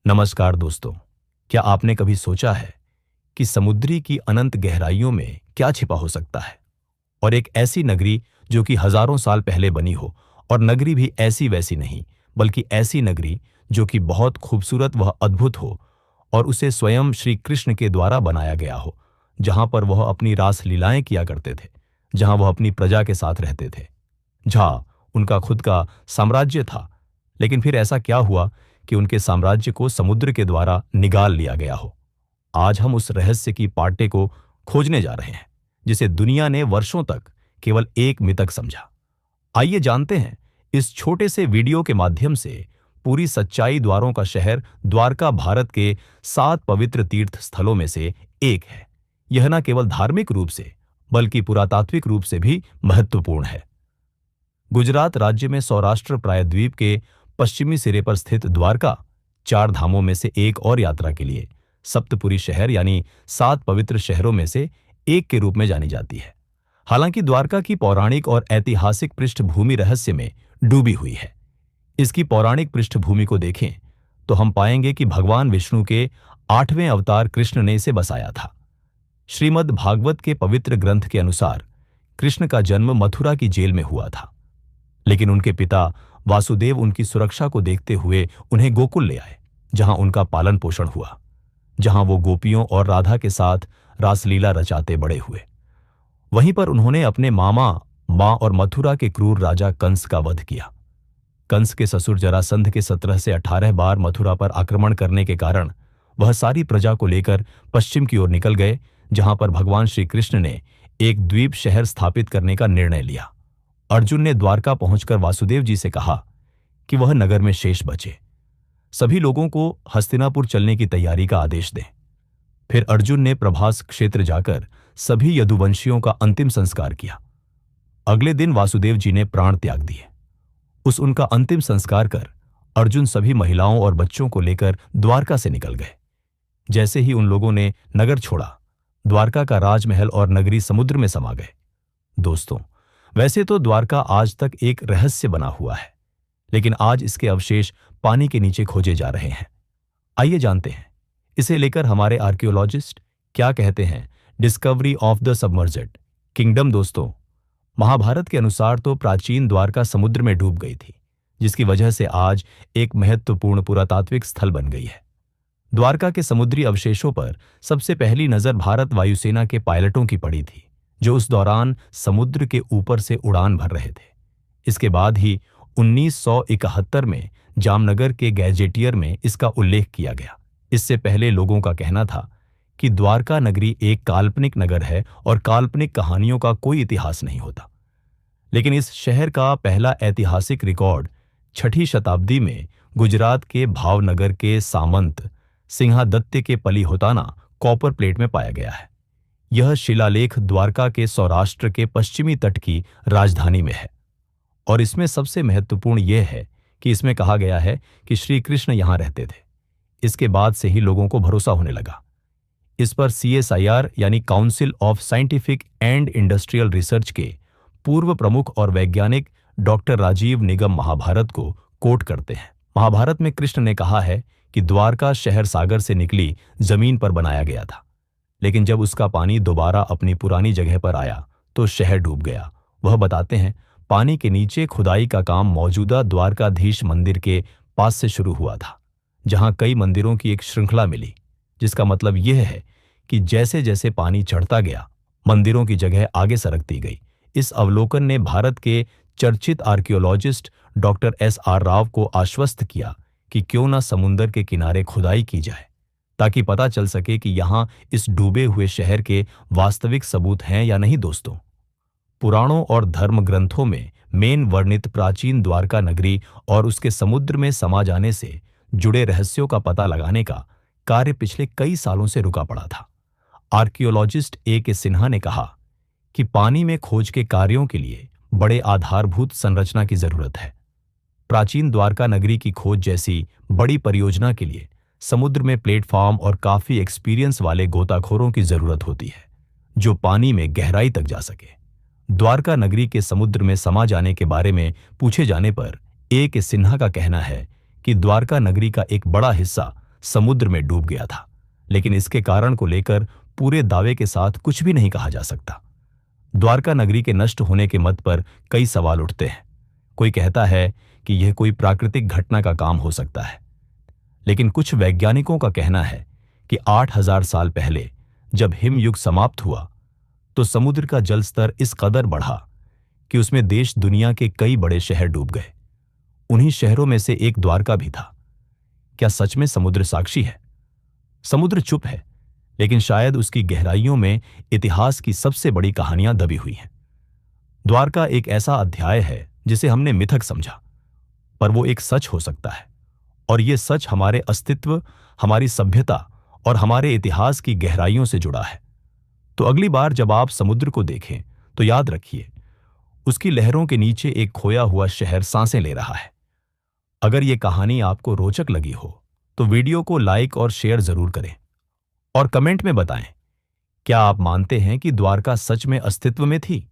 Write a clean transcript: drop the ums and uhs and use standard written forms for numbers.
नमस्कार दोस्तों। क्या आपने कभी सोचा है कि समुद्री की अनंत गहराइयों में क्या छिपा हो सकता है? और एक ऐसी नगरी जो कि हजारों साल पहले बनी हो, और नगरी भी ऐसी वैसी नहीं, बल्कि ऐसी नगरी जो कि बहुत खूबसूरत व अद्भुत हो, और उसे स्वयं श्री कृष्ण के द्वारा बनाया गया हो, जहां पर वह अपनी रास लीलाएं किया करते थे, जहां वह अपनी प्रजा के साथ रहते थे, जहां उनका खुद का साम्राज्य था। लेकिन फिर ऐसा क्या हुआ कि उनके साम्राज्य को समुद्र के द्वारा निगाल लिया गया हो? आज हम उस रहस्य की पाटे को खोजने जा रहे हैं, जिसे दुनिया ने वर्षों तक केवल एक मिथक समझा। आइए जानते हैं इस छोटे से वीडियो के माध्यम से पूरी सच्चाई। द्वारों का शहर द्वारका भारत के 7 पवित्र तीर्थ स्थलों में से एक है। यह न केवल धार्मिक रूप से बल्कि पुरातात्विक रूप से भी महत्वपूर्ण है। गुजरात राज्य में सौराष्ट्र प्रायद्वीप के पश्चिमी सिरे पर स्थित द्वारका 4 धामों में से एक और यात्रा के लिए सप्तपुरी शहर यानी 7 पवित्र शहरों में से एक के रूप में जानी जाती है। हालांकि द्वारका की पौराणिक और ऐतिहासिक पृष्ठभूमि रहस्य में डूबी हुई है। इसकी पौराणिक पृष्ठभूमि को देखें तो हम पाएंगे कि भगवान विष्णु के 8वें अवतार कृष्ण ने इसे बसाया था। श्रीमद् भागवत के पवित्र ग्रंथ के अनुसार कृष्ण का जन्म मथुरा की जेल में हुआ था, लेकिन उनके पिता वासुदेव उनकी सुरक्षा को देखते हुए उन्हें गोकुल ले आए, जहां उनका पालन पोषण हुआ, जहां वो गोपियों और राधा के साथ रासलीला रचाते बड़े हुए। वहीं पर उन्होंने अपने मामा, मां और मथुरा के क्रूर राजा कंस का वध किया। कंस के ससुर जरासंध के 17 से 18 बार मथुरा पर आक्रमण करने के कारण वह सारी प्रजा को लेकर पश्चिम की ओर निकल गए, जहां पर भगवान श्री कृष्ण ने एक द्वीप शहर स्थापित करने का निर्णय लिया। अर्जुन ने द्वारका पहुंचकर वासुदेव जी से कहा कि वह नगर में शेष बचे सभी लोगों को हस्तिनापुर चलने की तैयारी का आदेश दें। फिर अर्जुन ने प्रभास क्षेत्र जाकर सभी यदुवंशियों का अंतिम संस्कार किया। अगले दिन वासुदेव जी ने प्राण त्याग दिए। उनका अंतिम संस्कार कर अर्जुन सभी महिलाओं और बच्चों को लेकर द्वारका से निकल गए। जैसे ही उन लोगों ने नगर छोड़ा, द्वारका का राजमहल और नगरी समुद्र में समा गए। दोस्तों, वैसे तो द्वारका आज तक एक रहस्य बना हुआ है, लेकिन आज इसके अवशेष पानी के नीचे खोजे जा रहे हैं। आइए जानते हैं इसे लेकर हमारे आर्कियोलॉजिस्ट क्या कहते हैं। Discovery of the submerged kingdom. दोस्तों, महाभारत के अनुसार तो प्राचीन द्वारका समुद्र में डूब गई थी, जिसकी वजह से आज एक महत्वपूर्ण पुरातात्विक स्थल बन गई है। द्वारका के समुद्री अवशेषों पर सबसे पहली नजर भारत वायुसेना के पायलटों की पड़ी थी, जो उस दौरान समुद्र के ऊपर से उड़ान भर रहे थे। इसके बाद ही 1971 में जामनगर के गैजेटियर में इसका उल्लेख किया गया। इससे पहले लोगों का कहना था कि द्वारका नगरी एक काल्पनिक नगर है और काल्पनिक कहानियों का कोई इतिहास नहीं होता। लेकिन इस शहर का पहला ऐतिहासिक रिकॉर्ड 6ठी शताब्दी में गुजरात के भावनगर के सामंत सिंहादत्य के पलिहोताना कॉपर प्लेट में पाया गया है। यह शिलालेख द्वारका के सौराष्ट्र के पश्चिमी तट की राजधानी में है, और इसमें सबसे महत्वपूर्ण यह है कि इसमें कहा गया है कि श्री कृष्ण यहां रहते थे। इसके बाद से ही लोगों को भरोसा होने लगा। इस पर CSIR यानी council of scientific and industrial research के पूर्व प्रमुख और वैज्ञानिक डॉक्टर राजीव निगम महाभारत को कोट करते हैं। महाभारत में कृष्ण ने कहा है कि द्वारका शहर सागर से निकली जमीन पर बनाया गया था, लेकिन जब उसका पानी दोबारा अपनी पुरानी जगह पर आया तो शहर डूब गया। वह बताते हैं, पानी के नीचे खुदाई का काम मौजूदा द्वारकाधीश मंदिर के पास से शुरू हुआ था, जहां कई मंदिरों की एक श्रृंखला मिली, जिसका मतलब यह है कि जैसे जैसे पानी चढ़ता गया, मंदिरों की जगह आगे सरकती गई। इस अवलोकन ने भारत के चर्चित आर्कियोलॉजिस्ट डॉक्टर SR राव को आश्वस्त किया कि क्यों न समुद्र के किनारे खुदाई की जाए, ताकि पता चल सके कि यहां इस डूबे हुए शहर के वास्तविक सबूत हैं या नहीं। दोस्तों, पुराणों और धर्म ग्रंथों में मेन वर्णित प्राचीन द्वारका नगरी और उसके समुद्र में समा जाने से जुड़े रहस्यों का पता लगाने का कार्य पिछले कई सालों से रुका पड़ा था। Archaeologist A.K. सिन्हा ने कहा कि पानी में खोज के कार्यों के लिए बड़े आधारभूत संरचना की जरूरत है। प्राचीन द्वारका नगरी की खोज जैसी बड़ी परियोजना के लिए समुद्र में प्लेटफॉर्म और काफी एक्सपीरियंस वाले गोताखोरों की जरूरत होती है, जो पानी में गहराई तक जा सके। द्वारका नगरी के समुद्र में समा जाने के बारे में पूछे जाने पर A.K. सिन्हा का कहना है कि द्वारका नगरी का एक बड़ा हिस्सा समुद्र में डूब गया था, लेकिन इसके कारण को लेकर पूरे दावे के साथ कुछ भी नहीं कहा जा सकता। द्वारका नगरी के नष्ट होने के मत पर कई सवाल उठते हैं। कोई कहता है कि यह कोई प्राकृतिक घटना का काम हो सकता है, लेकिन कुछ वैज्ञानिकों का कहना है कि 8000 साल पहले जब हिमयुग समाप्त हुआ तो समुद्र का जल स्तर इस कदर बढ़ा कि उसमें देश दुनिया के कई बड़े शहर डूब गए। उन्हीं शहरों में से एक द्वारका भी था। क्या सच में समुद्र साक्षी है? समुद्र चुप है, लेकिन शायद उसकी गहराइयों में इतिहास की सबसे बड़ी कहानियां दबी हुई हैं। द्वारका एक ऐसा अध्याय है जिसे हमने मिथक समझा, पर वो एक सच हो सकता है, और ये सच हमारे अस्तित्व, हमारी सभ्यता और हमारे इतिहास की गहराइयों से जुड़ा है। तो अगली बार जब आप समुद्र को देखें तो याद रखिए, उसकी लहरों के नीचे एक खोया हुआ शहर सांसें ले रहा है। अगर ये कहानी आपको रोचक लगी हो तो वीडियो को लाइक और शेयर जरूर करें, और कमेंट में बताएं, क्या आप मानते हैं कि द्वारका सच में अस्तित्व में थी